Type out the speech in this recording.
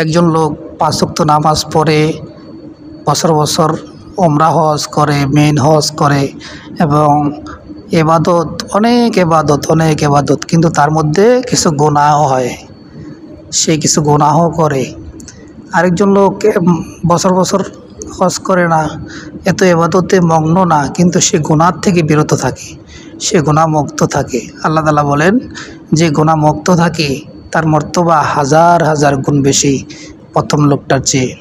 একজন লোক 5 ওয়াক্ত নামাজ পড়ে, বছর বছর ওমরা হজ করে, মেইন হজ করে এবং এবাদত, অনেক এবাদত, কিন্তু তার মধ্যে কিছু গুনাহ হয়, সে কিছু গুনাহ করে। আরেকজন লোক বছর বছর হজ করে না, এত এবাদতে মগ্ন না, কিন্তু সে গুনাহ থেকে বিরত থাকে, সে গুনাহমুক্ত থাকে। আল্লাহ তাআলা বলেন যে গুনাহমুক্ত থাকে তার মর্তবা হাজার হাজার গুণ বেশি প্রথম লোকটার চেয়ে।